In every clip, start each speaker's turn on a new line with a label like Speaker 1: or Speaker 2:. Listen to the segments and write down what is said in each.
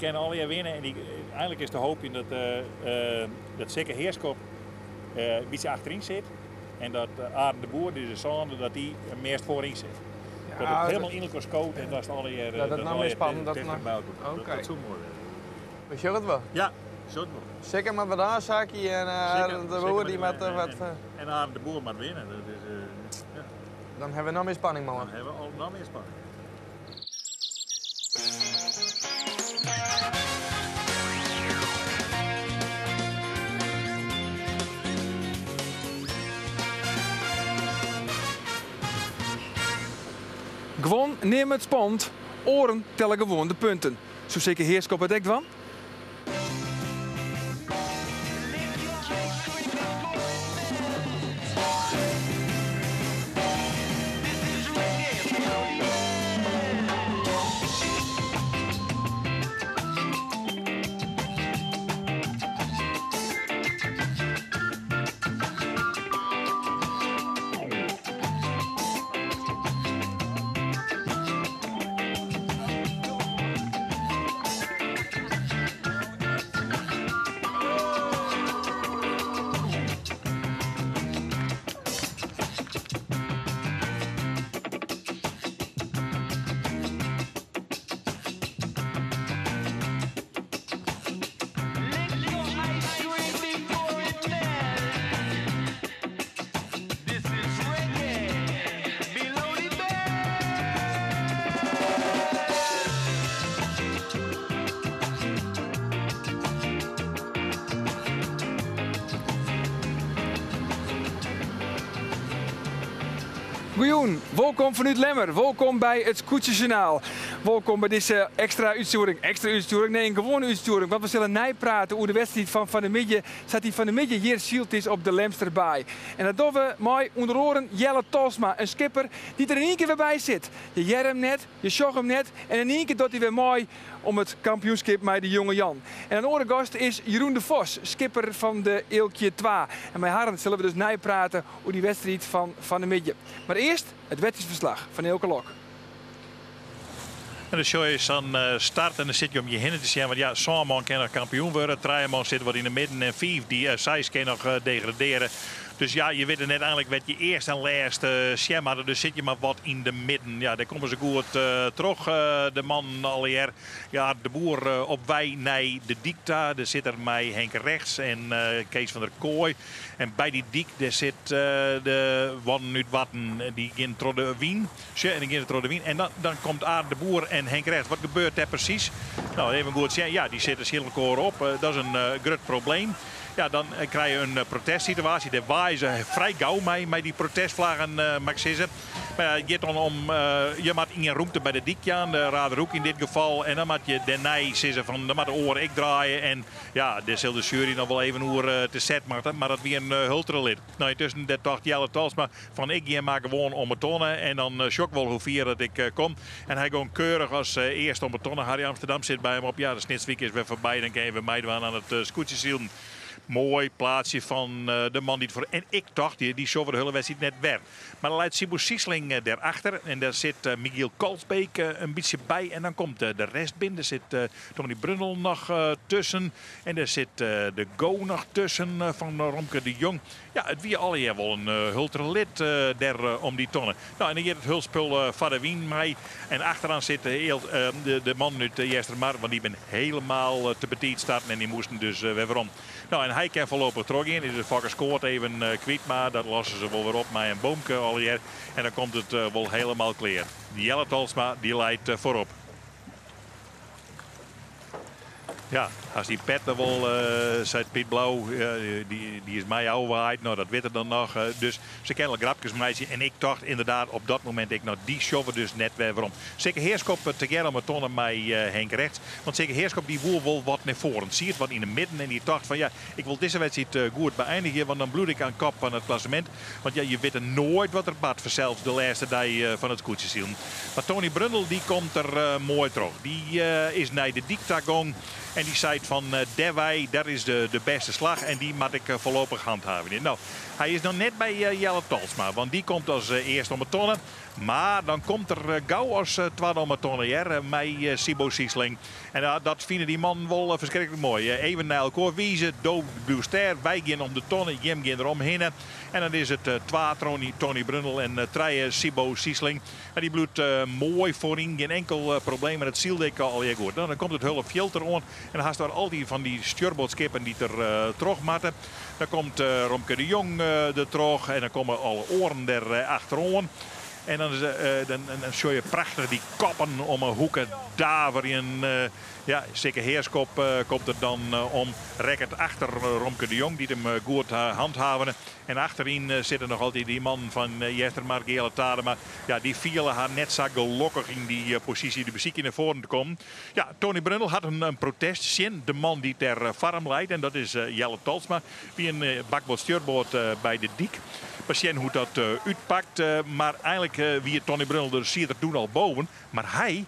Speaker 1: kennen alle jaar winnen. En eigenlijk is de hoop in dat zeker Heerskop een beetje achterin zit. En dat Arend de Boer, dus de Sander, dat die meest voorin zit. Dat het helemaal in elkaar scoot en dat is alle jaar...
Speaker 2: Dat nou meer spannend.
Speaker 1: Dat
Speaker 2: Oké.
Speaker 1: dat zo mooi.
Speaker 2: We zullen het wel.
Speaker 1: Ja, zo het wel.
Speaker 2: Zeker met wat aanzakje en Arend de Boer die met wat...
Speaker 1: En Arend de Boer maar winnen. Dat is, ja.
Speaker 2: Dan hebben we nog meer spanning, man.
Speaker 1: Dan hebben we al nog meer spanning.
Speaker 3: Gewoon neem het spannend. Oren tellen gewoon de punten. Zo zeker Heerskop het dek van. Goejoen, welkom vanuit Lemmer. Welkom bij het Scootjesjournaal. Welkom bij deze extra uitsturing. Nee, een gewone uitsturing. Want we zullen nijpraten hoe de wedstrijd van Van der Midje staat die Van der Midje hier zielt is op de Lemsterbaai. En dat doen we mooi onder oren Jelle Tosma, een skipper die er in één keer weer bij zit. Je jer hem net, je sjog hem net en in één keer doet hij weer mooi om het kampioenschip met de jonge Jan. En een andere gast is Jeroen de Vos, skipper van de Eelkje 2. En met haar zullen we dus nijpraten hoe die wedstrijd van Van der Midje. Maar eerst het wedstrijdverslag van Eelke Lok.
Speaker 1: En de show is dan start en dan zit je om je heen te zien. Want ja, Saman kan nog kampioen worden. Traaiman zit wat in de midden en 5 die 6 kan nog degraderen. Dus ja, je weet net eigenlijk wat je eerst en laatste schema hadden. Dus zit je maar wat in de midden. Ja, daar komen ze goed terug. De man alweer. Ja, de Boer op wij, nee, de Dikta. Daar zit er mij Henk rechts en Kees van der Kooi. En bij die dik daar zit de Wan uit Watten. Die gaan door de Wien. En die gaan door de Wien. En dan komt Aard de Boer en Henk rechts. Wat gebeurt er precies? Nou, even goed zien. Ja, die zitten schilderkoor op. Dat is een groot probleem. Ja, dan krijg je een protestsituatie. Daar waaien ze vrij gauw mee met die protestvlaggen, Maxissen. Maar ja, het gaat dan om, je moet in je ruimte bij de dikjaan, de Raderhoek in dit geval. En dan moet je daarna zeggen van, dan moet de oren ik draaien. En ja, daar zal de jury nog wel even hoe te set maken. Maar dat weer een hultrelid. Nou, intussen dat dacht Jelle Talsma van ik ga maar gewoon om het tonnen. En dan shock wel hoe vier dat ik kom. En hij gewoon keurig als eerste om het tonnen. Harry Amsterdam zit bij hem op. Ja, de Snitsweek is weer voorbij. Dan kan je weer meedoen aan het scootjeszielen. Mooi plaatsje van de man die het voor... En ik dacht, die show voor de hele wedstrijd net weg. Maar dan leidt Sibo Siesling daarachter. En daar zit Michiel Kalsbeek een beetje bij. En dan komt de rest binnen. Er zit Tony Brundel nog tussen. En er zit de Go nog tussen van Romke de Jong. Ja, het wie alle jaar wel een hulterlid daar om die tonnen. Nou, en dan gaat het hulspul van de Wien mee. En achteraan zit de man uit Jestermar. Want die ben helemaal te betiet starten. En die moesten dus weer om. Nou, en hij kan voorlopig terug in. Is de vakker scoort even kwijt, maar dat lossen ze wel weer op met een boomke alweer. En dan komt het wel helemaal klaar. Jelle Talsma die leidt voorop. Ja, als die pet er wel, zei Piet Blauw, die is mij ouwaaid. Nou, dat weet er dan nog. Dus ze kennen grapjes meisje. En ik dacht inderdaad op dat moment, die showen dus net weer waarom. Zeker Heerskop tegeer om het tonnen met Henk rechts. Want zeker Heerskop die woer wel wat naar voren. Zie het wat in de midden en die dacht van ja, ik wil deze wedstrijd goed beëindigen. Want dan bloed ik aan kop van het klassement. Want ja, je weet er nooit wat er bad voor zelfs de laatste dag van het koetsjesielen. Maar Tony Brundel die komt er mooi terug. Die is naar de Diktagon. En die zei van Derwij, dat is de beste slag en die moet ik voorlopig handhaven. Nou, hij is nog net bij Jelle Talsma, want die komt als eerste om het tonnen. Maar dan komt er gauw als tweede om het tonnen met Sibo Siesling. En dat vinden die man wel verschrikkelijk mooi. Even naar elkaar wijzen, Do Buster, wij gaan om de tonnen, Jim gaan eromheen. En dan is het Tony Brundle en 3 Sibo Siesling. En die bloedt mooi voorin, geen enkel probleem met het zieldeek al heel goed. Dan komt het hele filter aan en dan haast er al die van die stuurbootskippen die er terug matten. Dan komt Romke de Jong er terug en dan komen alle oren er achterom. En dan zie je prachtig die koppen om een hoeken daveren. Ja, zeker Heerskop komt er dan om. Rekkert achter Romke de Jong die hem goed handhaven. En achterin zitten nog altijd die man van Jestermark, Gele Tadema. Ja, die vielen haar net zo gelukkig in die positie de muziek naar voren te komen. Ja, Tony Brundle had een protest zien. De man die ter farm leidt. En dat is Jelle Talsma. Die een bakboot stuurboot bij de dik. Patiënt hoe dat uitpakt. Maar eigenlijk wie Tony Brundle zie je er toen al boven. Maar hij,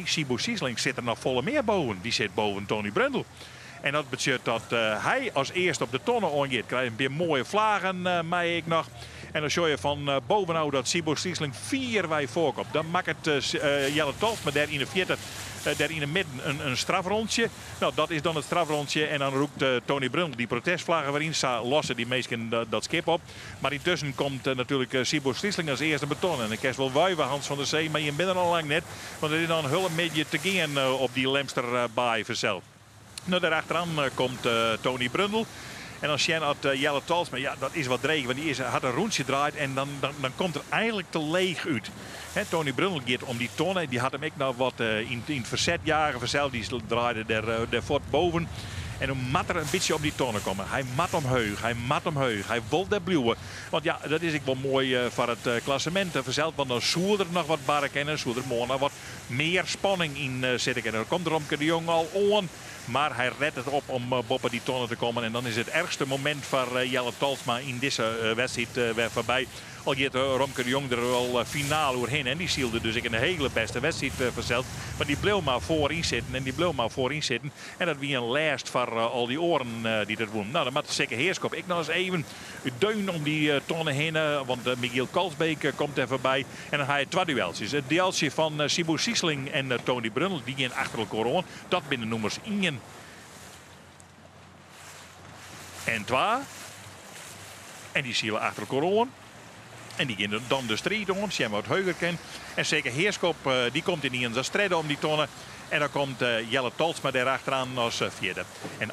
Speaker 1: Sibo Siesling, zit er nog volle meer boven. Die zit boven Tony Brundle. En dat betekent dat hij als eerste op de tonnen ongeet. Krijgt weer mooie vlagen, mij ik nog. En dan zie je van bovenaan dat Sibo Siesling 4 wij voorkomt. Dan maakt het Jelle Talsma daar in de 40. Daar in het midden een strafrondje. Nou, dat is dan het strafrondje. En dan roept Tony Brundle die protestvlaggen waarin staan. Lossen die meesten dat skip op. Maar intussen komt natuurlijk Sibo Siesling als eerste beton. En dan kerst wel wuiven Hans van der Zee. Maar je bent er al lang net. Want er is dan een hele beetje te gaan op die Lemsterbaai verzeld. Nou, daarachteraan komt Tony Brundle. En dan Sjen had Jelle Talsma, ja, dat is wat dreig. Want die had een rondje draait en dan komt er eigenlijk te leeg uit. He, Tony Brundle gaat om die tonnen. Die had hem ook nog wat in het verzet jagen. Verzeld, die draaide daar voort boven. En dan mat er een beetje op die tonnen komen. Hij mat omheug. Hij wil daar blijven. Want ja, dat is ook wel mooi voor het klassement. Verzeld, want dan zoel er nog wat bark en dan zoel er morgen wat meer spanning in zitten. En dan komt Romke de Jong al on. Maar hij redt het op om boven die tonnen te komen. En dan is het ergste moment voor Jelle Talsma in deze wedstrijd weer voorbij. Al gaat Romke de Jong er wel finaal doorheen. En die zielde dus ik een hele beste wedstrijd verzeld. Maar die bleef maar voorin zitten. En dat wie een lijst voor al die oren die dat doen. Nou, dan moet zeker Heerskop. Ik nog eens even deun om die tonnen heen. Want Michiel Kalsbeek komt er voorbij. En dan ga je 2 dueltjes. Het dueltje van Sibo Siesling en Tony Brundle. Die gaan achter elkaar aan. Dat binnen nummers 1 en 2. En die zielen achter elkaar aan. En die gaan dan de strijd om, zien wat heuger ken. En zeker Heerskop, die komt in die strijden om die tonnen. En dan komt Jelle Talsma daar achteraan als 4e. En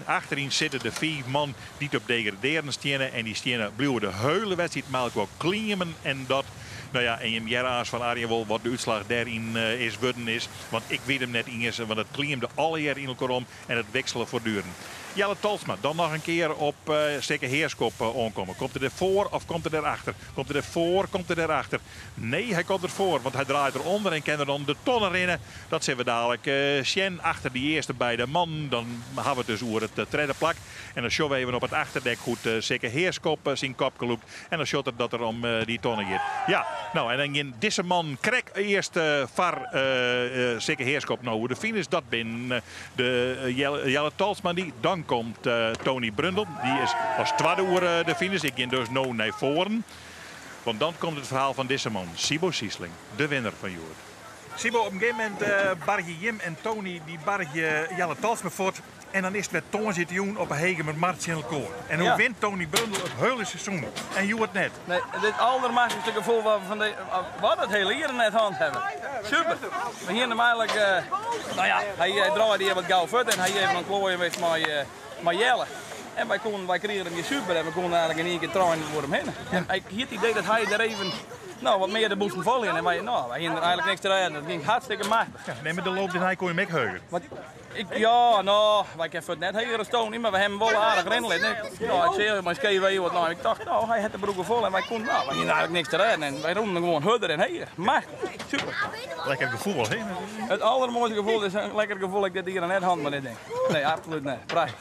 Speaker 1: achterin zitten de 4 man die op degraderen stenen. En die stenen blijven de hele wedstrijd maar ook klimmen. En dat, nou ja, en je jara's van Arjen wel wat de uitslag daarin is worden is. Want ik weet hem net eens, want het klimde alle jaar in elkaar om. En het wisselen voortdurend. Jelle Talsma, dan nog een keer op zeker Heerskop aankomen. Komt hij ervoor of komt hij erachter? Komt hij ervoor, komt hij erachter? Nee, hij komt ervoor, want hij draait eronder en kan er dan de tonnen rennen. Dat zien we dadelijk. Sjen achter die eerste beide man. Dan hebben we het dus over het tweede plak. En dan zien we even op het achterdek goed zeker Heerskop zijn kop geloept. En dan ziet dat er om die tonnen gaat. Ja, nou en dan ging deze man krek eerst var zeker Heerskop. Nou, de finish dat bin de Jelle Talsma die dan komt Tony Brundle. Die is als tweede oer de finish. Ik ging dus nou naar voren. Want dan komt het verhaal van deze man. Sibo Siesling, de winnaar van Joert. Sibo, op een gegeven moment barge Jim en Tony die barge Jelle Talsma voort. En dan is het met Toon zitten doen op een hege met Marts in elkaar. En hoe wint Tony Brundle het hele seizoen? En Joert net.
Speaker 2: Nee, dit allermachtigste gevoel van wat het hele hier net hand hebben. Super. We hier hem eigenlijk, nou ja, hij draaide hier wat gauw voort en hij heeft een klooien met met Jelle. En wij kregen hem hier super en we konden eigenlijk in één keer trainen voor hem heen. En ik had het idee dat hij er even wat meer de boesten vol in. En wij gingen er eigenlijk niks te rijden. Dat ging hartstikke machtig.
Speaker 1: Ja, nee, maar de loop die hij kon je meegheugen.
Speaker 2: Wij hebben het net heel Tony, maar we hebben hem wel aardig rennen. Nou, ik zei, maar skee wat nou. Ik dacht, nou, hij had de broeken vol en wij konden, wij gingen eigenlijk niks te rijden. En wij ronden gewoon hudder en heen. Machtig, super.
Speaker 1: Lekker gevoel, hè?
Speaker 2: Het allermooiste gevoel is een lekker gevoel dat ik dit hier net hand maar dit ding. Nee, absoluut niet. Prachtig.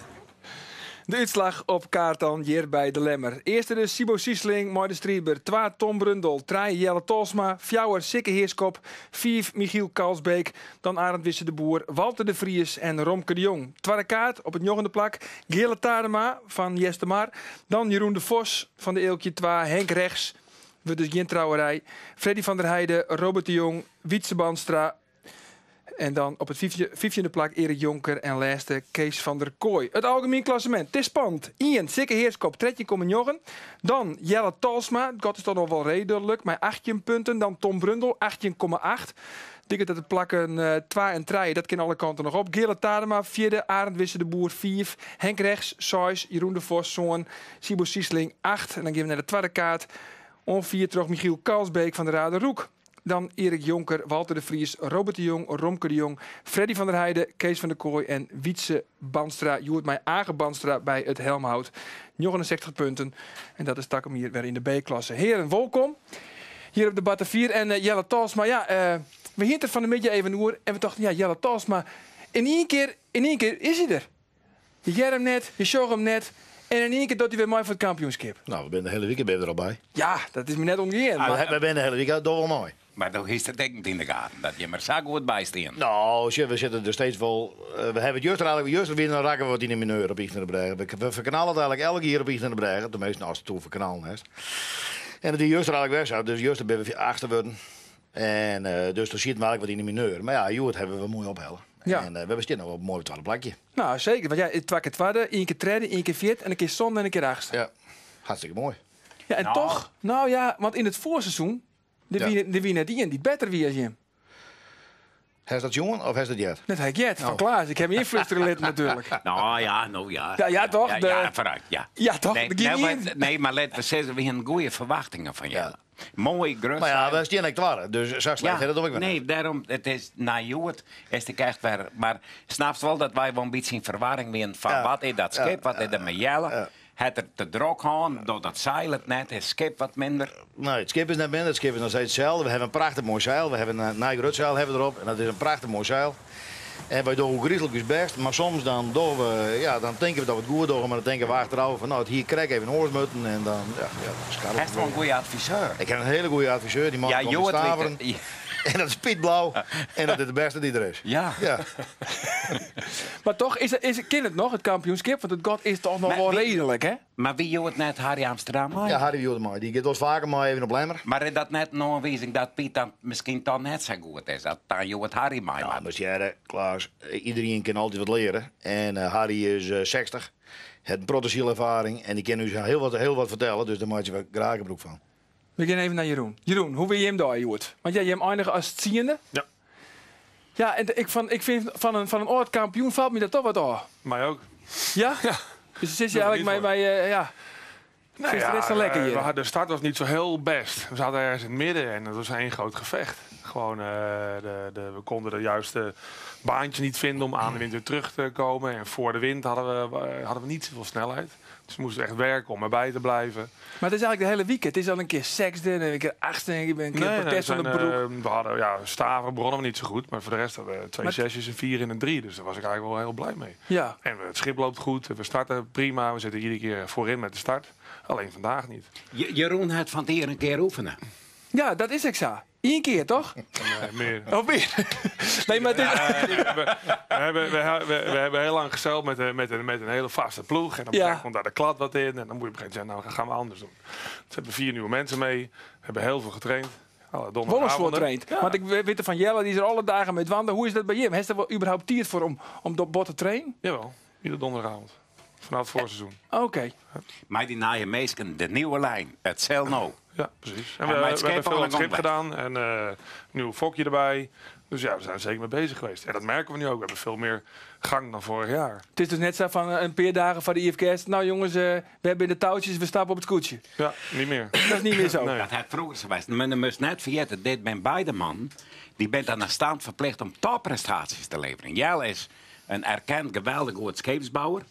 Speaker 3: De uitslag op kaart dan hier bij de Lemmer. Eerste de Sibo Siesling, Mooi de Strieber. 2 Tom Brundel, 3 Jelle Tolsma, 4 Sikke Heerskop, 5 Michiel Kalsbeek, dan Arend Wisse de Boer, Walter de Vries en Romke de Jong. Tweede kaart op het joggende plak, Gele Tadema van Jeste Mar, dan Jeroen de Vos van de Eelkje 2, Henk Rechts, we dus geen trouwerij, Freddy van der Heijden, Robert de Jong, Wietse Banstra. En dan op het vijfde plak Erik Jonker en laatste Kees van der Kooi. Het algemeen klassement. Het is spannend. Ian Sikke Heerskop, 13,9. Dan Jelle Talsma, dat is dan nog wel redelijk, met 18 punten. Dan Tom Brundel, 18,8. Dikke dat het plakken 2 en 3, dat kan alle kanten nog op. Gele Tadema, 4e. Arend Wisse de Boer, 5. Henk Rechts, 6. Jeroen de Vos, zoon. Sibo Siesling, 8. En dan geven we naar de tweede kaart. Ongeveer terug Michiel Kalsbeek van de Radenroek. Dan Erik Jonker, Walter de Vries, Robert de Jong, Romke de Jong, Freddy van der Heijden, Kees van der Kooi en Wietse Banstra. Je hoort mij Age Banstra bij het Helmhout. 69 punten. En dat is Takkum hier weer in de B-klasse. Heren, welkom. Hier op de Battenvier. En Jelle Talsma, ja, we hinten van de middag even oer. En we dachten, ja, Jelle Talsma, in één keer is hij er. Je jij hem net, je show hem net. En in één keer doet hij weer mooi voor het kampioenschap.
Speaker 4: Nou, we zijn de hele weekend er al bij.
Speaker 3: Ja, dat is me net omgekeerd.
Speaker 4: We zijn de hele weekend toch wel mooi.
Speaker 5: Maar toch is het denk ik in de gaten dat je maar zo goed bijstaan.
Speaker 4: Nou, we zitten er steeds wel. We hebben het juist weer dan raken we wat in de mineur op Ichten de Bregen. We verknallen het eigenlijk elke keer op Ichten de Bregen. De meeste als het toe verknallen is. En dat die juist er eigenlijk weg zou. Dus juist ben we achter worden. En dus dan ziet het eigenlijk wat in de mineur. Maar ja, Joert hebben we mooi ophellen.
Speaker 3: Ja.
Speaker 4: En we hebben staan op een mooi tweede plakje.
Speaker 3: Nou, zeker. Want ja, 2 keer tweede, 1 keer derde, 1 keer vierde en een keer zonde en een keer achtste.
Speaker 4: Ja, hartstikke mooi.
Speaker 3: Ja, en toch, nou ja, want in het voorseizoen, de wie net die beter wie als je.
Speaker 4: Is dat jongen of is dat Jet?
Speaker 3: Net hij Jet van Klaas. Ik heb hem influisteren lid natuurlijk.
Speaker 5: Nou ja.
Speaker 3: Ja, toch?
Speaker 5: Ja, vooruit, ja.
Speaker 3: Ja, toch?
Speaker 5: Nee, maar laten we zeggen, we hebben goede verwachtingen van jou.
Speaker 4: Ja.
Speaker 5: Mooi, grus.
Speaker 4: Maar ja, we staan echt waar. Dus zo slecht dat doe ik wel.
Speaker 5: Nee, daarom, het is na Joet is het echt weer. Maar snap je wel dat wij wel een beetje in verwarring zijn van wat is dat schip, wat is er met Jelle? Het er te druk gaan, door dat zeil het net, het schip wat minder.
Speaker 4: Nee, het schip is net minder, het schip is nog steeds hetzelfde. We hebben een prachtig mooi zeil, we hebben een Nijgerutzeil hebben we erop en dat is een prachtig mooi zeil. En wij doen griezelig is best, maar soms dan denken we dat we het goed doen, maar dan denken we achterover van nou, hier krijg ik even een oorsmutten en dan, ja, dat is
Speaker 5: Hij is wel een goede adviseur.
Speaker 4: Ik heb een hele goede adviseur, die man
Speaker 5: Ja,
Speaker 4: komt
Speaker 5: Joet
Speaker 4: staveren.
Speaker 5: weet
Speaker 4: En dat is Piet Blauw en dat is de beste die er is.
Speaker 5: Ja.
Speaker 3: Maar toch, ken het nog, het kampioenschap? Want het god is toch nog
Speaker 5: Maar
Speaker 3: wel
Speaker 5: wie-
Speaker 3: redelijk, hè?
Speaker 5: Maar wie Joet net Harry Amsterdam?
Speaker 4: Ja, Harry wilde maar. Die gaat wel vaker maar even op Lemmer.
Speaker 5: Maar is dat net nog een wijzing dat Piet dan misschien toch net zo goed is? Dat dan Joet Harry mij
Speaker 4: Ja,
Speaker 5: maakt.
Speaker 4: maar Sjerre, Klaas, iedereen kan altijd wat leren. En Harry is 60, heeft een protestielervaring en die kan u heel wat vertellen. Dus daar maak je wel graag een broek van.
Speaker 3: We gaan even naar Jeroen. Jeroen, hoe wil je hem daar, Joert? Want jij hem eindigen als het ziende.
Speaker 6: Ja.
Speaker 3: Ja, en ik vind van een oud kampioen valt me dat toch wat aan.
Speaker 6: Mij ook.
Speaker 3: Ja? Ja. Dus zit je eigenlijk bij ja.
Speaker 6: Nou
Speaker 3: Is het zo lekker hier?
Speaker 6: de start was niet zo heel best. We zaten ergens in het midden en het was één groot gevecht. Gewoon, we konden de juiste baantje niet vinden om aan de wind weer terug te komen. En voor de wind hadden we niet zoveel snelheid. Dus we moesten echt werken om erbij te blijven.
Speaker 3: Maar het is eigenlijk de hele week. Het is al een keer sexde, een keer achtste, een keer protest van de broek.
Speaker 6: We hadden staven begonnen we niet zo goed. Maar voor de rest hadden we 2 sessies, een 4 en een 3. Dus daar was ik eigenlijk wel heel blij mee.
Speaker 3: Ja.
Speaker 6: En het schip loopt goed. We starten prima. We zitten iedere keer voorin met de start. Alleen vandaag niet.
Speaker 5: Jeroen had van hier een keer oefenen.
Speaker 3: Ja, dat is exact. 1 keer, toch?
Speaker 6: Meer.
Speaker 3: Of meer? Nee, maar het is...
Speaker 6: We hebben heel lang gezeild met een hele vaste ploeg. En dan komt daar de klad wat in. En dan moet je op een gegeven moment zeggen, nou gaan we anders doen. Dus we hebben 4 nieuwe mensen mee. We hebben heel veel getraind.
Speaker 3: Wolles voor traint.
Speaker 6: Ja.
Speaker 3: Want ik weet van Jelle, die is er alle dagen met wandelen. Hoe is dat bij hem? Heeft er wel überhaupt tijd voor om dat bot te trainen?
Speaker 6: Jawel, iedere donderdagavond. Vanaf het voorseizoen.
Speaker 3: Oké.
Speaker 5: Maar die naaie meesken, de nieuwe lijn, het cel nou.
Speaker 6: Ja, precies. En
Speaker 5: En
Speaker 6: we
Speaker 5: met het
Speaker 6: hebben
Speaker 5: schip
Speaker 6: veel
Speaker 5: al
Speaker 6: aan het schip
Speaker 5: lang
Speaker 6: gedaan. En een nieuw fokje erbij. Dus ja, we zijn er zeker mee bezig geweest. En dat merken we nu ook. We hebben veel meer gang dan vorig jaar.
Speaker 3: Het is dus net zo van een paar dagen van de IFKS. Nou jongens, we hebben de touwtjes, we stappen op het koetsje.
Speaker 6: Ja, niet meer.
Speaker 3: Dat is niet meer zo.
Speaker 6: Nee.
Speaker 5: Dat had vroeger geweest. Maar je moet net vergeten, dit ben beide man. Die bent aan de stand verplicht om topprestaties te leveren. Jelle is een erkend geweldig goed scheepsbouwer.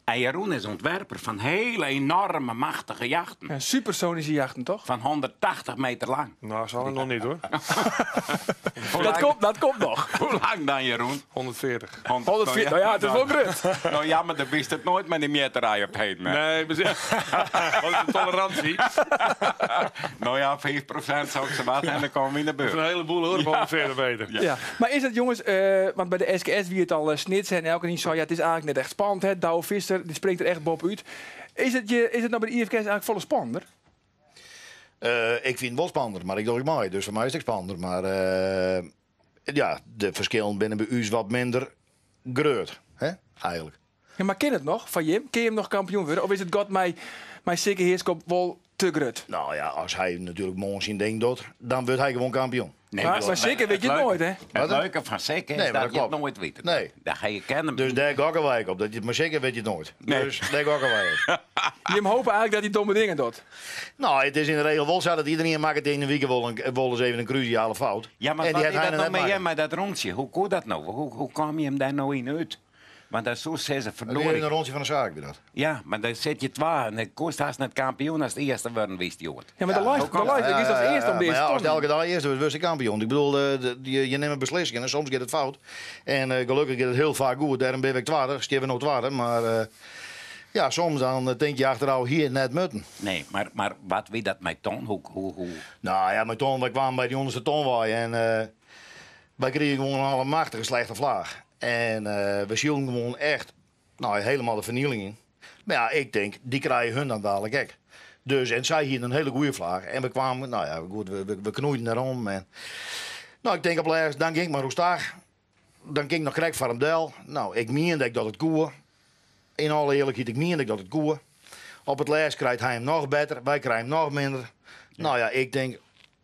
Speaker 5: En Jeroen is ontwerper van hele enorme, machtige jachten.
Speaker 3: Ja, supersonische jachten, toch?
Speaker 5: Van 180 meter lang.
Speaker 6: Nou, zal het nog niet hoor.
Speaker 3: Dat komt nog.
Speaker 5: Hoe lang dan, Jeroen?
Speaker 6: 140.
Speaker 3: 140, nou ja, het is wel grut.
Speaker 5: Nou ja, maar dan wist het nooit met die meterij op heen.
Speaker 6: Nee, wat is de tolerantie?
Speaker 5: Nou ja, 5% zou ik ze wat en dan komen we in de
Speaker 6: Dat is
Speaker 5: beurt.
Speaker 6: een heleboel hoor, op 140 meter.
Speaker 3: Ja. Maar is het, jongens, want bij de SKS wie het al snits en elke niet zo, ja, het is eigenlijk net echt spannend, hè? Douwe Visser, die spreekt er echt boven uit. Is het nou bij de IFK's eigenlijk volle spannender?
Speaker 4: Ik vind het wel spannender, maar ik doe het mooi. Dus voor mij is het spannender. Maar ja, de verschillen binnen bij u is wat minder groot, hè? Eigenlijk.
Speaker 3: Ja, maar ken het nog van Jim? Ken je hem nog kampioen worden? Of is het God mijn zeker heerskop wel te grut?
Speaker 4: Nou ja, als hij natuurlijk morgen zijn ding doet, dan wordt hij gewoon kampioen.
Speaker 5: Nee,
Speaker 3: Maar zeker weet je het nooit, hè?
Speaker 5: Het leuke van zeker is
Speaker 4: Nee, maar
Speaker 5: dat
Speaker 4: dat
Speaker 5: je het
Speaker 4: klopt.
Speaker 5: nooit weet.
Speaker 4: Nee.
Speaker 5: Dan ga je kennen.
Speaker 4: Dus daar gokken wij op. Maar zeker weet je het nooit.
Speaker 5: Nee.
Speaker 4: Dus daar gokken wij op.
Speaker 3: Jim hopen eigenlijk dat hij domme dingen doet.
Speaker 4: Nou, het is in de regel wel zo dat iedereen maakt het in de week wel eens even een cruciale fout.
Speaker 5: Ja, maar
Speaker 4: en
Speaker 5: wat
Speaker 4: die
Speaker 5: is
Speaker 4: heeft
Speaker 5: dat
Speaker 4: hij
Speaker 5: nou
Speaker 4: net
Speaker 5: met
Speaker 4: maken.
Speaker 5: je met dat rondje? Hoe kon dat nou? Hoe kwam je hem daar nou in uit? Want dat is zo zeggen,
Speaker 4: Dat is
Speaker 5: verdorie.
Speaker 4: een rondje van de zaak weer dat.
Speaker 5: Ja, maar dan zit je het waar. En dan kost haast net kampioen als het eerste worden wist, joh.
Speaker 3: Ja, maar de lijst is als eerste om deze
Speaker 4: maar ja, als het
Speaker 3: toren.
Speaker 4: elke dag eerst wordt, word je kampioen. Ik bedoel, je neemt beslissingen en soms gaat het fout. En gelukkig gaat het heel vaak goed. Daarom ben ik twaalfde, stippen nog twaalfde. Maar ja, soms dan denk je achteraf hier net mutten.
Speaker 5: Nee, maar wat weet dat met Ton? Hoe?
Speaker 4: Nou ja, met Ton, wij kwamen bij die onderste tonwaai en wij kregen gewoon al een machtige slechte vlaag. En we zien gewoon echt helemaal de vernieling in. Maar ja, ik denk, die krijgen hun dan dadelijk ook. Dus, en zij hier een hele goede vlaag. En we kwamen, nou ja, goed, we knoeiden erom. En, nou, ik denk op laatst, dan ging ik maar roestig. Dan ging ik nog krijg van hem del. Nou, ik meende dat het koer. In alle eerlijkheid, ik meende dat het koer. Op het laatst krijgt hij hem nog beter, wij krijgen hem nog minder. Ja. Nou ja, ik denk,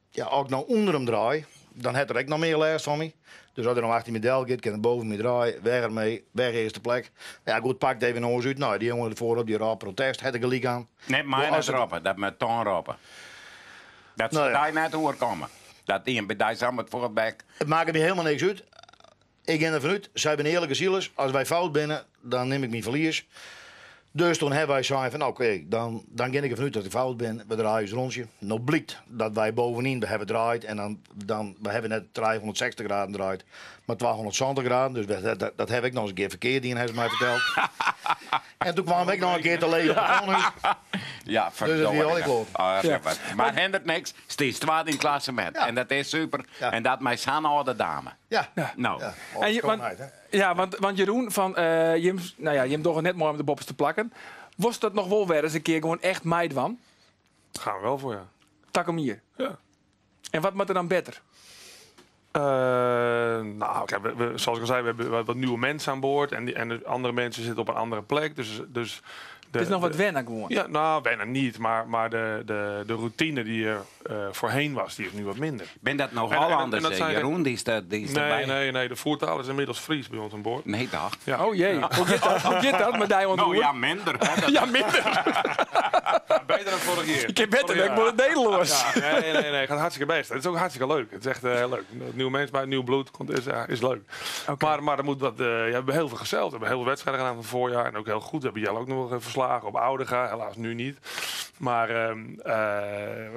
Speaker 4: ja, als ik nou onder hem draai, dan heeft er ook nog meer last van me. Dus als er nog 18 medal gaat, kan het boven me draaien, weg ermee, weg eerste plek. Ja goed, pakt even een oors uit. Nou, die jongen voorop, die raar protest, had ik gelijk aan.
Speaker 5: Nee, maar
Speaker 4: als
Speaker 5: net roepen, dat met Ton roepen. Dat ze
Speaker 4: Nou ja.
Speaker 5: daar net hoorkomen. Dat die bij daar samen het voorbek.
Speaker 4: Het maakt me helemaal niks uit. Ik ga ervan uit, zij zijn eerlijke zielers. Als wij fout binnen, dan neem ik mijn verlies. Dus toen hebben wij gezegd van oké, dan ga ik ervan uit dat ik fout ben. We draaien eens rondje. Nou blijkt dat wij bovenin we hebben draait. En dan we hebben net 360 graden draait. Maar 270 graden. Dus dat heb ik nog eens een keer verkeerd. Die heeft mij verteld. En toen kwam ik nog een keer te leven.
Speaker 5: Ja,
Speaker 4: Dus dat is
Speaker 5: verdorie.
Speaker 4: heel klopt.
Speaker 5: Maar hindert niks, steeds twaalfde in het klassement.
Speaker 4: Ja.
Speaker 5: En dat is super.
Speaker 4: Ja.
Speaker 5: En dat mij zijn oude dame.
Speaker 4: Ja.
Speaker 5: Nou,
Speaker 4: Ja.
Speaker 3: En
Speaker 4: Schoonheid, hè?
Speaker 3: want Jeroen van Jim, nou ja, Jim toch net mooi om de bobbes te plakken. Was dat nog wel weer eens een keer gewoon echt meid van?
Speaker 6: Daar gaan we wel voor, ja.
Speaker 3: Tak hem hier.
Speaker 6: Ja.
Speaker 3: En wat moet er dan beter?
Speaker 6: Nou, kijk, zoals ik al zei, we hebben wat nieuwe mensen aan boord. En de andere mensen zitten op een andere plek. Dus
Speaker 3: Het is nog wat wennen gewoon.
Speaker 6: Ja, nou, bijna niet. Maar de routine die er voorheen was, die is nu wat minder.
Speaker 5: ben dat nog
Speaker 6: En
Speaker 5: Hollanders,
Speaker 6: dat zijn
Speaker 5: Jeroen? Die is erbij.
Speaker 6: Nee. De voertaal is inmiddels Fries bij ons aan boord.
Speaker 5: Nee, dag.
Speaker 6: Ja.
Speaker 3: Oh jee, hoe gaat dat met die
Speaker 5: Nou
Speaker 3: ontvoer?
Speaker 5: ja, minder. Hè, dat-
Speaker 3: Ja, minder.
Speaker 6: Beter dan vorig jaar.
Speaker 3: Ik heb beter, ik word het Nederlands.
Speaker 6: Ja, nee. Gaat hartstikke best. Het is ook hartstikke leuk. Het is echt heel leuk. Nieuwe mensen bij, nieuw bloed is leuk.
Speaker 3: Oké.
Speaker 6: Maar er moet wat. We hebben heel veel gezeld. We hebben heel veel wedstrijden gedaan van het voorjaar. En ook heel goed. We hebben Jelle ook nog verslagen op Oudega. Helaas nu niet. Maar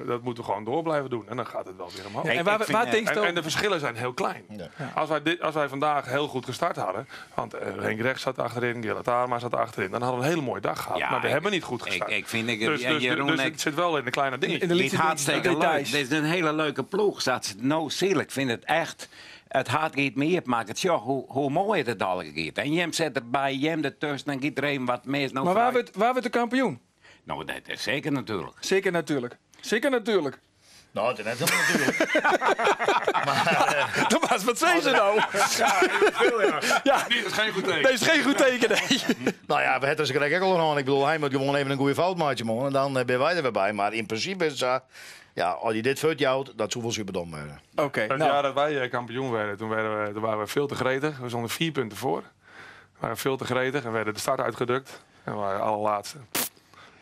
Speaker 6: dat moeten we gewoon door blijven doen. En dan gaat het wel weer omhoog.
Speaker 3: Ja, en
Speaker 5: Ik
Speaker 3: waar
Speaker 5: vind,
Speaker 3: denk je
Speaker 6: En de verschillen zijn heel klein.
Speaker 4: Ja.
Speaker 6: Als wij vandaag heel goed gestart hadden. Want Henk Recht zat achterin, Gerrit Arma zat achterin. Dan hadden we een hele mooie dag gehad.
Speaker 5: Ja,
Speaker 6: maar we
Speaker 5: ik-
Speaker 6: hebben niet goed gestart.
Speaker 5: Ik vind ik
Speaker 6: dus
Speaker 5: Jeroen,
Speaker 6: het zit wel in de kleine dingen.
Speaker 3: In de
Speaker 5: niet
Speaker 3: liedjes,
Speaker 5: hartstikke leuk.
Speaker 3: details.
Speaker 5: Dit is een hele leuke ploeg. Dat nou ziel. Ik vind het echt. Het hart gaat mee op maakt het ja, hoe mooi het al gaat. En Jem zet erbij, Jem ertussen, dan gaat er een wat meer. Nou
Speaker 3: Maar waar wordt de kampioen?
Speaker 5: Nou, dat is zeker natuurlijk.
Speaker 3: Zeker natuurlijk. Zeker natuurlijk.
Speaker 4: Nou, het is net helemaal natuurlijk.
Speaker 3: Dat was wat zei ze nou? Ja,
Speaker 6: Dat is geen goed teken.
Speaker 3: dat is geen goed teken. Nee.
Speaker 4: Nou ja, we hebben ze gelijk ook al aan. Ik bedoel, hij moet gewoon even een goede foutmaatje maken. En dan ben wij er weer bij. Maar in principe is het zo, ja, als je dit foutje houdt, dat zou wel superdom zijn.
Speaker 3: Oké,
Speaker 6: Het
Speaker 3: nou.
Speaker 6: jaar dat wij kampioen werden, toen waren we veel te gretig. We stonden 4 punten voor. We waren veel te gretig en werden de start uitgedukt. En we waren allerlaatste.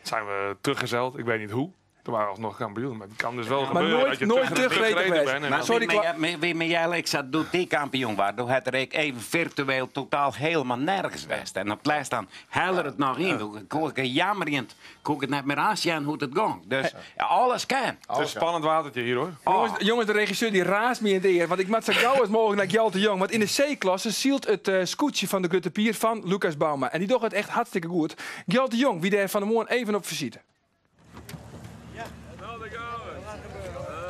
Speaker 6: Zijn we teruggezeld, ik weet niet hoe. Toen waren we alsnog kampioen. Maar het kan dus wel
Speaker 3: Maar
Speaker 6: gebeuren dat je
Speaker 3: nooit teruggereden geweest.
Speaker 6: bent. En
Speaker 5: Maar
Speaker 6: dan-
Speaker 3: Sorry,
Speaker 5: wie met jij ik zat doet die kampioen waar, toen had er ik even virtueel totaal helemaal nergens geweest. En op plaats dan heller het nog in. Toen kon ik jammerend, kon ik het net meer aanzien hoe het ging. Dus ja, alles kan.
Speaker 6: Het is een spannend watertje hier hoor.
Speaker 3: Jongens, de regisseur die raast me in de eer. Want ik maak zo gauw als mogelijk naar Gjalte Jong. Want in de C-klasse zielt het scootje van de Grutte Pier van Lucas Bauma. En die doet het echt hartstikke goed. Gjalte Jong, wie daar van de morgen even op visite.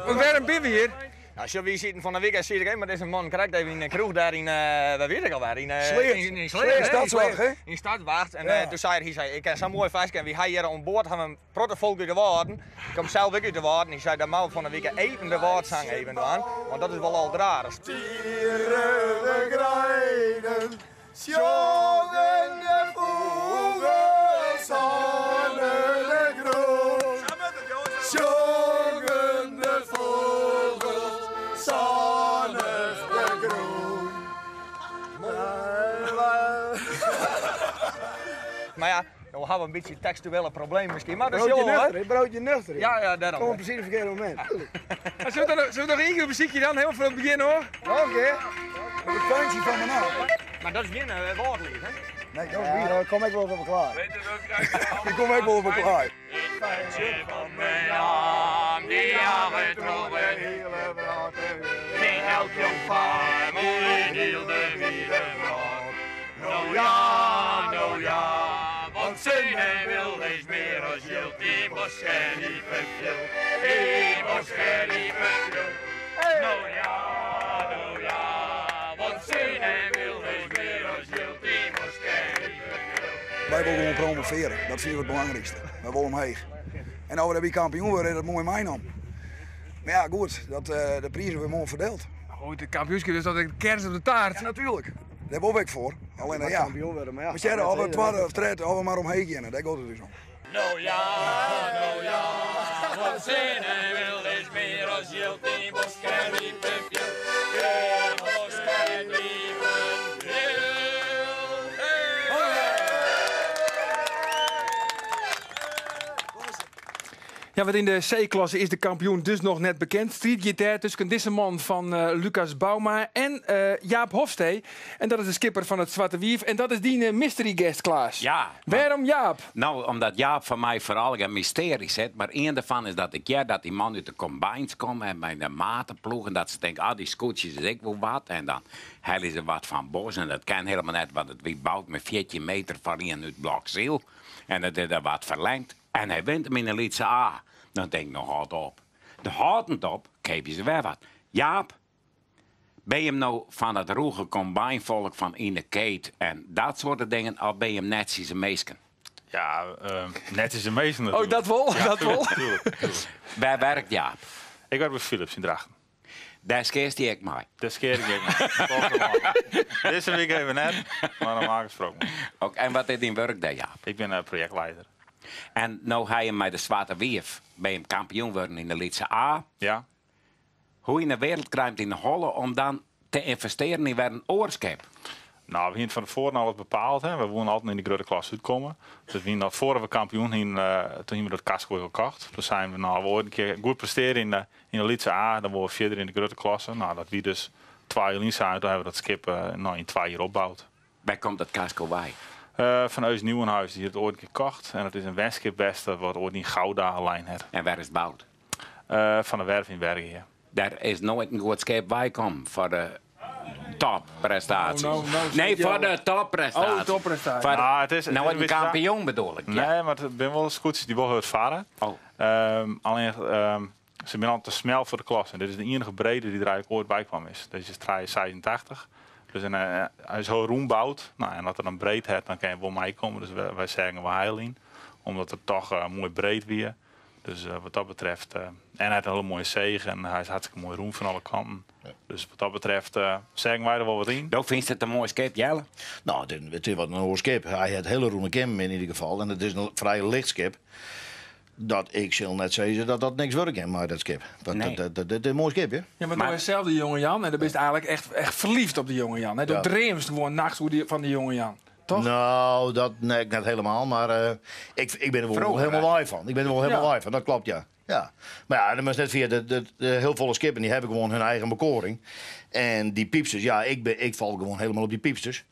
Speaker 3: Want waarom ben we hier?
Speaker 7: Nou, zullen we zitten van de week zie ik, maar deze man krijgt even in een kroeg daar in, waar weet ik al waar, in
Speaker 8: Stadswacht, hè?
Speaker 7: In Stadswacht. En toen zei hij, ik ken zo'n mooi vastje, wie hij hier aan boord hebben een prottenvolk uit de water. Ik kom zelf ook uit de water en ik zei, dat moet van de week even de waterzang even aan, want dat is wel al draad.
Speaker 8: Tieren grijden, jongen de vogels aan de groen. Jongen de vogels zonnig de groen.
Speaker 7: Maar ja, we hebben een beetje textuele probleem misschien, maar dat is
Speaker 8: Broodje
Speaker 7: heel
Speaker 8: nuchter, hè? Broodje nuchter.
Speaker 7: Ja, daarom.
Speaker 8: Kom precies op het verkeerde moment.
Speaker 3: Zullen we nog één keer muziekje dan? Helemaal van het begin hoor.
Speaker 8: Nog een keer. Op het puntje van mijn naam.
Speaker 7: Maar dat is geen woordlied, hè?
Speaker 8: Nee, dat is weer. Daar kom ik wel op klaar. Daar kom ik wel op klaar.
Speaker 7: Van mijn naam, die jaren trokken, geen elk jong vaar, mooi heel de wielenbrand. Nou ja, want zin en wil is meer als jilt, die was geen lieve viel, die was geen lieve viel. Nou ja, want zin en wil is meer als jilt, die was geen lieve viel.
Speaker 8: Wij willen gewoon promoveren. Dat vinden we het belangrijkste. Wij willen omheen. En nou, dat we kampioen worden, dat mooi mijn om. Maar ja, goed, de prijzen weer mooi verdeeld.
Speaker 3: Goed, de kampioenschap is dat de kers op de taart.
Speaker 8: Ja, natuurlijk. Daar ben ik voor. Alleen ja. Kampioen worden, maar ja. We zeggen, of we tweede of derde, of we maar omheen gaan. Daar gaat het dus om.
Speaker 7: Nou ja, want zin en wil is meer als jilt, die was geen lieve viel, die was geen lieve viel.
Speaker 3: Ja, wat in de C-klasse is de kampioen dus nog net bekend. Street Guitar tussen deze man van Lucas Bauma en Jaap Hofstee. En dat is de skipper van het Zwarte Wief. En dat is die mystery guest, Klaas.
Speaker 5: Ja.
Speaker 3: Waarom Jaap?
Speaker 5: Nou, omdat Jaap van mij vooral een mysterie zet. Maar één daarvan is dat dat die man uit de combines komt en bij de matenploeg. En dat ze denken, die scootjes is ik wel wat. En dan hellen ze wat van bos. En dat kan helemaal net, want het wie bouwt met 14 meter van in uit Blokziel. En dat is er wat verlengd. En hij wint hem in de Lietse A. Dan denk ik nog hard op. De houten op, geef je ze weer wat. Jaap, ben je hem nou van het roege combinevolk van Ine Kate en dat soort dingen, of ben je hem net als een meesken?
Speaker 9: Ja, net is de meeste natuurlijk.
Speaker 3: Oh, dat wel?
Speaker 9: Ja,
Speaker 3: dat wel?
Speaker 9: tuurlijk.
Speaker 5: Waar werkt Jaap?
Speaker 9: Ik werk bij Philips in Drachten.
Speaker 5: Daar skeert die ik mij.
Speaker 9: Dat scheer ik even. Deze week even net, maar normaal gesproken.
Speaker 5: Ook, en wat is die werk daar, Jaap?
Speaker 9: Ik ben projectleider.
Speaker 5: En nou ga je met de Zwarte Wief, ben je kampioen worden in de Lietse A.
Speaker 9: Ja.
Speaker 5: Hoe in de wereld krijgt in de holle om dan te investeren in weer een oorskip?
Speaker 9: Nou, we hebben van tevoren al wat bepaald. Hè. We wonen altijd in die grote klas uitkomen. Dus we dat voor we kampioen toen hebben we dat casco gekocht. Toen zijn we nou ooit een keer goed presteren in de Lietse A. Dan worden we verder in de grote klasse. Nou, dat wie dus 2 jaar in zijn, toen hebben we dat skip in 2 jaar opgebouwd.
Speaker 5: Waar komt dat casco bij?
Speaker 9: Van Eus Nieuwenhuis, die heeft het ooit een keer gekocht. En dat is een westskip beste wat ooit in Gouda lijn heeft.
Speaker 5: En waar is het bouwd?
Speaker 9: Van de werf in Bergen, ja.
Speaker 5: Daar is nooit een goed skip bij komen voor de topprestaties. Nee, voor de topprestaties.
Speaker 3: Oh, topprestaties.
Speaker 9: Het is
Speaker 5: Nou, een kampioen bedoel ik. Ja.
Speaker 9: Nee, maar het zijn wel scooters die wel hard varen.
Speaker 5: Oh.
Speaker 9: Alleen, ze zijn al te snel voor de klas. En dit is de enige brede die er eigenlijk ooit bij kwam is. Deze is 86. Dus hij is heel roembouwd. Nou, en dat er dan breed heeft, dan kan je wel meekomen. Dus wij zeggen wel heiling. Omdat het toch mooi breed weer. Dus wat dat betreft. En hij heeft een hele mooie zegen. En hij is hartstikke mooi roem van alle kanten. Ja. Dus wat dat betreft zeggen wij er wel wat in.
Speaker 5: Ook vind je het een mooi skip, Jelle?
Speaker 4: Nou, het is wat een hoog skip. Hij heeft hele roene kim in ieder geval. En het is een vrij licht skip. Dat ik zal net zeggen dat niks wordt in, maar dat skip. Dat is een mooi skip, hè?
Speaker 3: Ja, maar toen is zelf de jonge Jan. En dan ben je eigenlijk echt verliefd op de jonge Jan. Hè? Toen dreamst gewoon nachts van de jonge Jan. Toch?
Speaker 4: Nou, dat net helemaal. Maar ik ben er wel helemaal waar van. Ik ben er wel helemaal waar van. Dat klopt, ja. Ja, maar ja, dat is net via de heel volle skippen, die hebben gewoon hun eigen bekoring. En die piepsters, ja, ik val gewoon helemaal op die piepsters.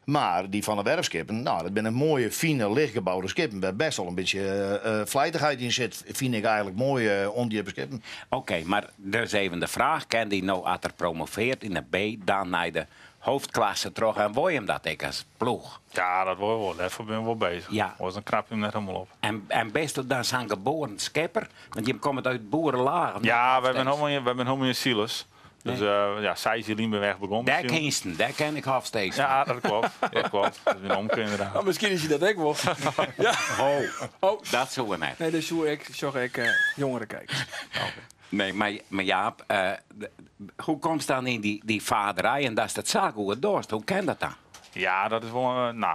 Speaker 4: Maar die van de werfskippen, nou, dat zijn een mooie, fine, lichtgebouwde skippen. Waar best wel een beetje vlijtigheid in zit, vind ik eigenlijk mooi om die skippen.
Speaker 5: Oké, maar dus even de vraag. Kan die nou, als er promoveert in de B, dan naar de hoofdklasse terug en wil je hem dat ik als ploeg?
Speaker 9: Ja, dat wordt wel. Daarvoor ben ik wel bezig.
Speaker 5: Ja.
Speaker 9: Dan knap je hem net helemaal op.
Speaker 5: En best u dan zijn geboren skipper? Want je komt uit boerenlagen.
Speaker 9: Ja, we hebben helemaal in Silas. Dus ja, Sijzelien ben weg begonnen.
Speaker 5: Daar Kingston, daar ken ik half steeds.
Speaker 9: Ja, dat klopt. Dat klopt. Dat is een omkeer inderdaad.
Speaker 3: Nou, misschien is je dat ook wel. Ja.
Speaker 5: Oh, dat zullen we net.
Speaker 3: Nee, dus zorg ik jongeren kijken.
Speaker 5: Nee, maar Jaap, hoe komt het dan in die vaderij en dat is dat zaak hoe het doorst? Hoe ken dat dan?
Speaker 9: Ja, dat is wel een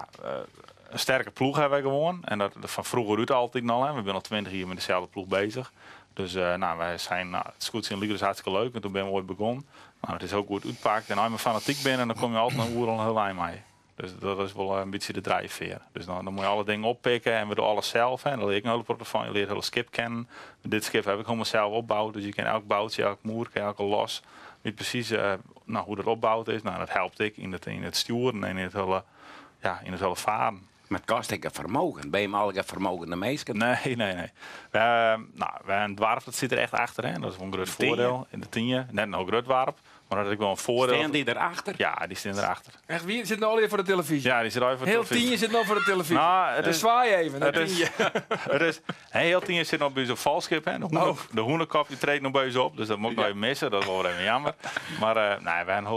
Speaker 9: sterke ploeg hebben wij gewoon. En dat van vroeger uit altijd al. Hè. We zijn al 20 jaar met dezelfde ploeg bezig. Dus wij zijn, het Scootsie en Liga is hartstikke leuk. En toen ben we ooit begonnen. Nou, het is ook goed uitpakt. En als je maar fanatiek bent, dan kom je altijd naar Oerl heel eind mee. Dus dat is wel een beetje de drijfveer. Dus dan moet je alle dingen oppikken en we doen alles zelf. Hè. Dan leer ik een hele portefeuille, je leert het hele skip kennen. Dit skip heb ik gewoon zelf opgebouwd. Dus je kent elk boutje, elk moer, elke los. Weet precies hoe dat opgebouwd is. Nou, dat helpt ik in het sturen en in het hele varen.
Speaker 5: Maar het kost ik een vermogen. Ben je al een vermogende meester?
Speaker 9: Nee. Wij een dwarf, dat zit er echt achter. Hè. Dat is wel een groot voordeel in de 10. Net een groot dwarf. Maar dat is ook wel een voordeel.
Speaker 5: Staan die erachter?
Speaker 9: Ja, die staan erachter.
Speaker 3: Echt, wie zit nou al even voor de televisie?
Speaker 9: Ja, die zit al even voor de
Speaker 3: heel
Speaker 9: televisie.
Speaker 3: 10 zit nou voor de televisie.
Speaker 9: Nou,
Speaker 3: dus zwaai even.
Speaker 9: Heel 10 zit nog bij zo'n valskip. Hè. De hoenekop die treedt nog bij ze op. Dus dat moet ik nog even missen. Dat is wel even jammer. Maar wij hebben een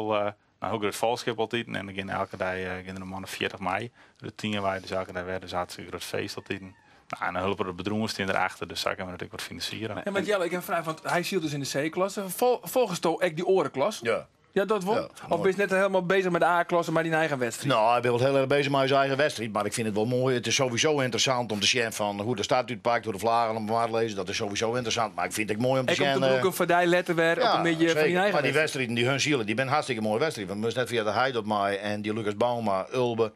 Speaker 9: heel groot valskip altijd. En dan gaan elke dag de mannen 40 mei. De 10 wij dus elke dag werden zaten ze een groot feest altijd. Nou, en dan hulpen de bedroemers erachter, dus daar kunnen we natuurlijk wat financieren.
Speaker 3: Ja, maar Jelle, ik heb een vraag, want hij ziet dus in de C-klasse. Volgens toch echt die orenklas?
Speaker 4: Ja.
Speaker 3: Ja, dat wel?
Speaker 4: Ja,
Speaker 3: of ben je net helemaal bezig met de A-klasse, maar die eigen wedstrijd?
Speaker 4: Nou, hij ben wel heel erg bezig met zijn eigen wedstrijd. Maar ik vind het wel mooi. Het is sowieso interessant om te zien van hoe de staat uitpakt, hoe de vlagen om te lezen. Dat is sowieso interessant. Maar ik vind het mooi om te zien.
Speaker 3: Ik kom ook een verdij letterwerk op een beetje van die eigen
Speaker 4: maar die wedstrijden, die hun zielen, die zijn hartstikke mooie wedstrijden. We moeten net via de Heid op mij en die Lucas Bauma, Ulbe.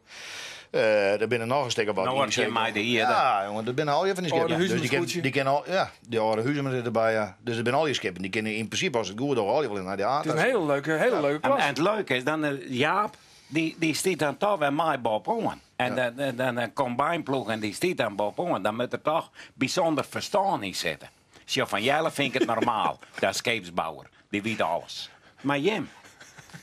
Speaker 4: Er binnen nog een stuk wat.
Speaker 5: Nou, je mij de hier.
Speaker 4: Ja, jongen, er binnen al je van die skippen.
Speaker 3: Dus
Speaker 4: die kennen al, ja, die oude huizen zitten erbij. Ja. Dus er zijn al je skippen. Die kennen in principe als het goed al je wel in naar de
Speaker 3: Het is een hele leuke klas.
Speaker 5: En het leuke is dan Jaap, die staat dan toch bij mij boven. En dan combineploeg en die staat dan boven. Dan moet er toch bijzonder verstand in zitten. Zo van Jelle vind ik het normaal. Dat is scheepsbouwer. Die weet alles. Maar Jim.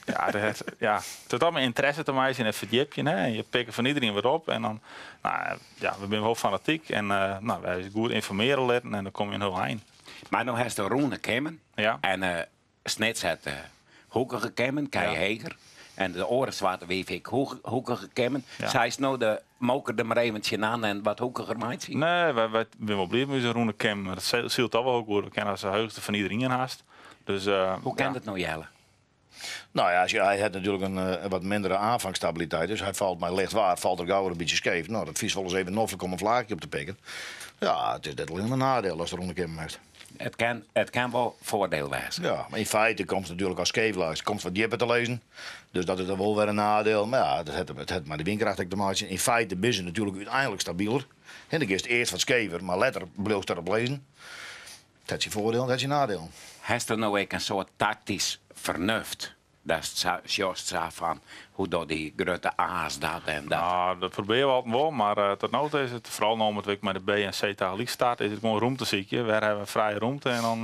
Speaker 9: Het heeft allemaal interesse te mij in het verdiepje. Hè. Je pikt van iedereen wat op. En dan, we zijn wel fanatiek. En wij goed informeren laten en dan kom je een heel eind.
Speaker 5: Maar nu heeft de Roene kemen.
Speaker 9: Ja.
Speaker 5: En Snits het hoekige kemen, Kai Heger. En de oren zwarte weef ik hoekige kemen.
Speaker 9: Ja.
Speaker 5: Zij is nou de moker er maar eventjes aan en wat hoekiger maakt zien.
Speaker 9: Nee, wij zijn wel blij met zo'n Roene Kim. Maar dat ziet toch wel goed. We kennen als de heugste van iedereen haast. Dus,
Speaker 5: hoe kent het nou Jelle?
Speaker 4: Nou ja, hij had natuurlijk een wat mindere aanvangsstabiliteit. Dus hij valt mij licht waar, valt er gauw een beetje scheef. Nou, dat vies wel eens even noffelijk om een vlaagje op te pikken. Ja, het is net alleen een nadeel als er onder Kim heeft.
Speaker 5: Het kan wel voordeel zijn.
Speaker 4: Ja, maar in feite komt het natuurlijk als skeefluis. Komt wat dieper te lezen. Dus dat is dan wel weer een nadeel. Maar ja, het heeft maar de windkracht te maken. In feite is het natuurlijk uiteindelijk stabieler. En dan is het eerst wat skever, maar letter bleef erop lezen. Dat is je voordeel, dat is je nadeel.
Speaker 5: Heeft er nou ook een soort tactisch vernuft? Dat is juist zo van hoe door die grote A's dat en dat.
Speaker 9: Nou, dat proberen we altijd wel, maar tot nu toe is het vooral nou omdat ik met de B en C tegelijk staat, is het gewoon ruimteziekje. We hebben een vrije ruimte en dan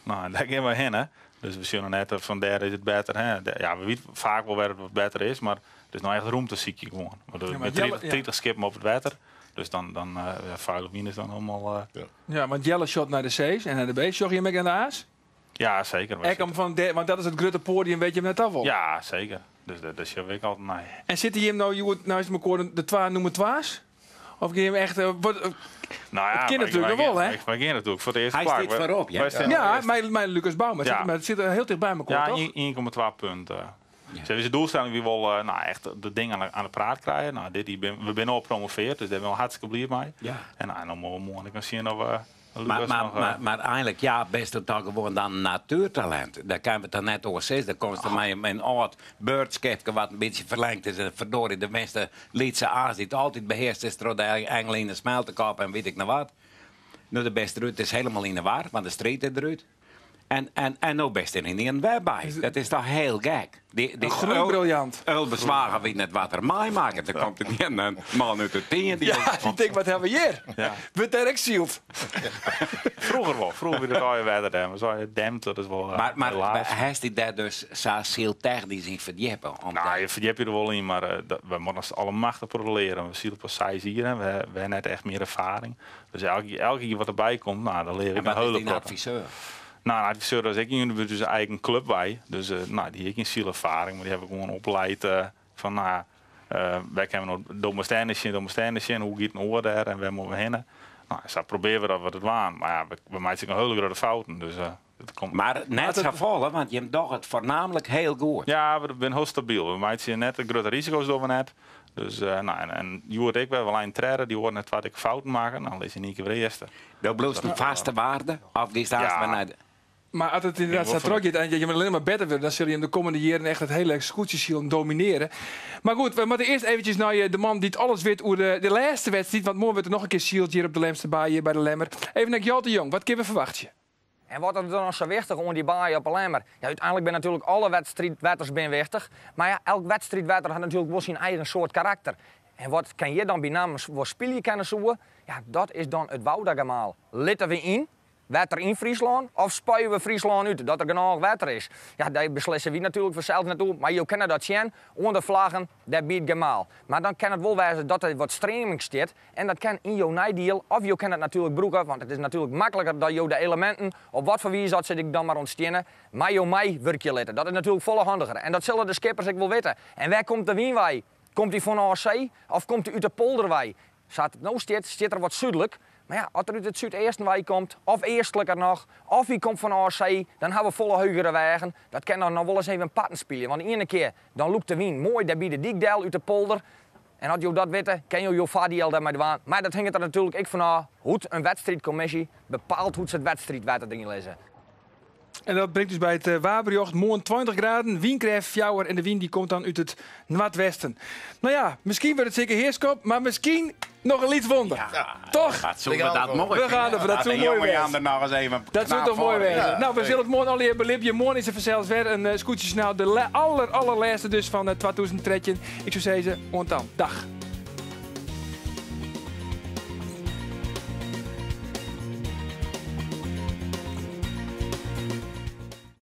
Speaker 9: daar gaan we heen. Hè. Dus we zien net van daar is het beter. Hè. Ja, we weten vaak wel waar het wat beter is, maar het is nou echt ruimteziekje gewoon. Met 30 skippen op het water. Dus dan vuile wien is dan helemaal...
Speaker 3: Ja, want Jelle shot naar de C's en naar de B's. Zag je hem ook aan de A's?
Speaker 9: Ja, zeker.
Speaker 3: Want dat is het grote podium, weet je hem net af al.
Speaker 9: Ja, zeker. Dus dat is je week altijd nee.
Speaker 3: En zit hij hem nou is het de twa noemen twa's? Of ga je hem echt...
Speaker 9: nou ja,
Speaker 3: kind natuurlijk wel, hè?
Speaker 9: Ik begin natuurlijk voor de eerste
Speaker 5: plek. Hij staat voorop, ja.
Speaker 3: Ja, mijn Lucas Bauma. Maar het zit er heel dicht bij elkaar, toch?
Speaker 9: Ja, 1,2 punten. Ja. Ze is de doelstelling wie wil echt de dingen aan de praat krijgen. Nou, we zijn al gepromoveerd, dus daar ben we hartstikke blij mee.
Speaker 5: Ja.
Speaker 9: En dan moeten we morgen zien of
Speaker 5: maar eigenlijk, ja, best toch gewoon dan natuurtalent. Daar kan we het dan net over zeggen. Dan komt er mij een oud beurtskipje wat een beetje verlengd is. En verdorie, de meeste Lietse A's die het altijd beheerst is door de engelen in de smeltenkap en weet ik nou wat. Nou, de beste eruit is helemaal in de war, want de street is eruit. En nou best er in bij. Dat is toch heel gek.
Speaker 3: Een groen briljant.
Speaker 5: Ulbezwagen weet net wat er mij maken. Dan komt er niet een man uit de tien.
Speaker 3: Die denkt, wat hebben we hier?
Speaker 9: Ja.
Speaker 3: We direct zield.
Speaker 9: Vroeger wel. Vroeger de rode wedden. We zouden dempt, dat is wel.
Speaker 5: Maar heeft hij daar dus zo heel technisch in verdiepen?
Speaker 9: Nou, je verdiept je er wel in, maar we moeten alle machten proberen. We zien op een size hier en we hebben net echt meer ervaring. Dus elke keer wat erbij komt, nou, dan leer ik een hele
Speaker 5: een adviseur?
Speaker 9: Nou, een adviseur als ik, jullie hebben dus eigen club bij. Dus nou, die heeft geen zielervaring, maar die hebben gewoon opgeleid van, nou, wij hebben nog domestijnetje, hoe gaat het nou daar en waar moeten we heen? Nou, zo proberen we dat wat het waren. Maar ja, we maken een hele grote fouten. Dus,
Speaker 5: maar net zo vallen, want je doet het voornamelijk heel goed.
Speaker 9: Ja, we zijn heel stabiel. We maken net de grote risico's door we net. Dus, nou, en Joert ik wel een trainer, die hoort net wat ik fouten maken. Dan lees je niet keer de eerste.
Speaker 5: Dat bloos een vaste waarde? Of die staat maar naar de...
Speaker 3: Maar als het inderdaad zo trok en je alleen maar beter wordt, dan zul je hem de komende jaren echt het hele scootjeshiel domineren. Maar goed, we moeten eerst eventjes naar de man die het alles weet over de laatste wedstrijd. Want morgen wordt er nog een keer shield hier op de Lemster bij de Lemmer. Even naar Jotte Jong, wat kunnen we verwachten?
Speaker 10: En wat er dan zo wichtig om die baai op de Lemmer? Ja, uiteindelijk ben natuurlijk alle wedstrijdwetters wichtig. Maar ja, elk wedstrijdwetter had natuurlijk wel zijn eigen soort karakter. En wat kan je dan bij naam voor spelen kunnen zoeken? Ja, dat is dan het Woudagemaal. Litten we in? Wetter in Friesland of spuien we Friesland uit, dat er genoeg wetter is. Ja, daar beslissen we natuurlijk vanzelf naartoe, maar je kan dat zien, onder vlaggen, dat biedt gemaal. Maar dan kan het wel wijzen dat er wat streaming zit en dat kan in jouw nijdeal, of je kan het natuurlijk broeken, want het is natuurlijk makkelijker dat je de elementen, op wat voor wie zat zit ik dan maar ontstenen, maar je mij werk je letten. Dat is natuurlijk volle handiger en dat zullen de skippers ik wel weten. En waar komt de wienwij? Komt die van AC of komt die uit de polderwij? Zat het nou zit er wat zuidelijk. Maar ja, als er uit het zuidestenwijk komt, of eerstelijker nog, of hij komt van AC, dan hebben we volle heugere wegen. Dat kan dan nog wel eens even een patten spelen. Want de ene keer, dan loopt de wien mooi daar bij de dikdel uit de polder. En als je dat weet, kan je je vadiel daarmee doen. Maar dat hangt er natuurlijk ook van hoe een wedstrijdcommissie bepaalt hoe ze het wedstrijdwetter erin lezen.
Speaker 3: En dat brengt dus bij het Waberjocht morgen 20 graden, wienkrijgt fjouwer en de wind die komt dan uit het noordwesten. Nou ja, misschien wordt het zeker heerskop, maar misschien nog een lied wonder.
Speaker 5: Ja,
Speaker 3: toch?
Speaker 5: Dat dat mooi.
Speaker 3: We gaan ervoor, dat zou mooi zijn. Dat zou toch mooi zijn. Ja. Nou, we zullen het morgen al even belipje. Morgen is er vanzelfs weer een scootjesnaal, de allerlaatste dus van 2013. Ik zou zeggen, dan. Dag.